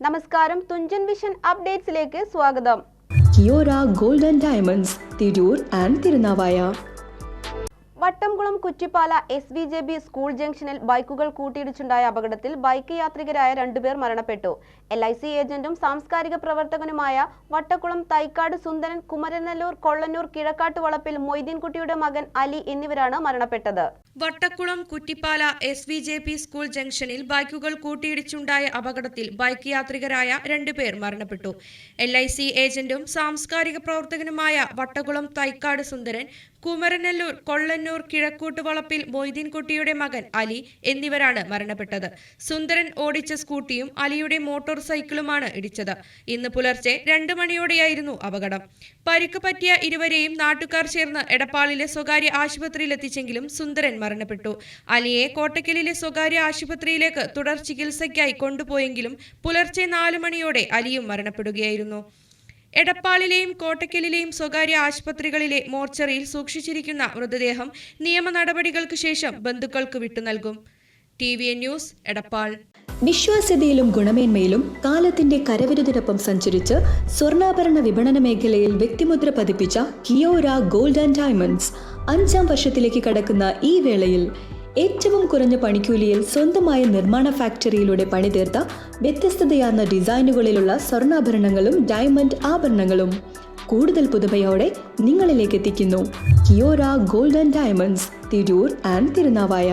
നമസ്കാരം, തുഞ്ചൻ വിഷൻ അപ്ഡേറ്റ്സിലേക്ക് സ്വാഗതം. Kiyora gold and diamonds, Tirur and Thirunavaya. Vattamkulam Kuttippala SVJB school ജംഗ്ഷനിൽ ബൈക്കുകൾ കൂട്ടിയിടിച്ചുണ്ടായ അപകടത്തിൽ ബൈക്ക് യാത്രികരായ 2 പേർ മരണപ്പെട്ടു. LIC ഏജന്റും സാംസ്കാരിക പ്രവർത്തകനുമായ വട്ടക്കുളം തൈക്കാട് സുന്ദരൻ, കുമരനെല്ലൂർ കൊള്ളന്നൂർ കിഴക്കാട്ട് വളപ്പിൽ മൊയ്തീൻകുട്ടിയുടെ മകൻ അലി എന്നിവരാണ് മരണപ്പെട്ടത്. വട്ടക്കുളം കുറ്റിപ്പാല SVJB സ്കൂൾ ജംഗ്ഷനിൽ ബൈക്കുകൾ കൂട്ടിയിടിച്ചുണ്ടായ അപകടത്തിൽ ബൈക്ക് യാത്രികരായ 2 പേർ മരണപ്പെട്ടു. LIC ഏജന്റും സാംസ്കാരിക പ്രവർത്തകനുമായ വട്ടക്കുളം തൈക്കാട് സുന്ദരൻ, കുമരനെല്ലൂർ കൊള്ളന്നൂർ കിഴക്കൂട്ട് വളപ്പിൽ മൊയ്തീൻകുട്ടിയുടെ മകൻ അലി എന്നിവരാണ് മരണപ്പെട്ടത്. സുന്ദരൻ ഓടിച്ച സ്കൂട്ടിയും അലിയുടെ മോട്ടോർ സൈക്കിളുമാണ് ഇടിച്ചത്. ഇന്ന് പുലർച്ചെ 2 മണിയോടെയായിരുന്നു അപകടം. പരിക്ക് പറ്റിയ ഇരുവരെയും നാട്ടുകാർ ചേർന്ന് എടപ്പാളിലെ സ്വകാര്യ ആശുപത്രിയിലെത്തിച്ചെങ്കിലും സുന്ദരൻ മരണപ്പെട്ടു. അലിയെ കോട്ടക്കലിലെ സ്വകാര്യ ആശുപത്രിയിലേക്ക് തുടർ ചികിത്സയ്ക്കായി കൊണ്ടുപോയെങ്കിലും പുലർച്ചെ 4 മണിയോടെ അലിയും മരണപ്പെടുകയായിരുന്നു. എടപ്പാളിലെയും കോട്ടക്കലിലെയും സ്വകാര്യ ആശുപത്രികളിലെ മോർച്ചറിയിൽ സൂക്ഷിച്ചിരിക്കുന്ന മൃതദേഹം നിയമ നടപടികൾക്ക് ശേഷം ബന്ധുക്കൾക്ക് വിട്ടുനൽകും. TVN news, Edappal. വിശ്വാസ്യതയിലും ഗുണമേന്മയിലും കാലത്തിന്റെ കരവിരുതിനൊപ്പം സഞ്ചരിച്ച് സ്വർണ്ണാഭരണ വിപണന മേഖലയിൽ വ്യക്തിമുദ്ര പതിപ്പിച്ച കിയോര ഗോൾഡ് ആൻഡ് ഡയമണ്ട്സ് 5ാം വർഷത്തിലേക്ക് കടക്കുന്ന ഈ വേളയിൽ ഏറ്റവും കുറഞ്ഞ പണിക്കൂലിയിൽ സ്വന്തമായ നിർമ്മാണ ഫാക്ടറിയിലൂടെ പണിതീർത്ത വ്യത്യസ്തതയാർന്ന ഡിസൈനുകളിലുള്ള സ്വർണ്ണാഭരണങ്ങളും ഡയമണ്ട് ആഭരണങ്ങളും കൂടുതൽ പുതുമയോടെ നിങ്ങളിലേക്ക് എത്തിക്കുന്നു. Kiyora gold and diamonds, Tirur and Thirunavaya.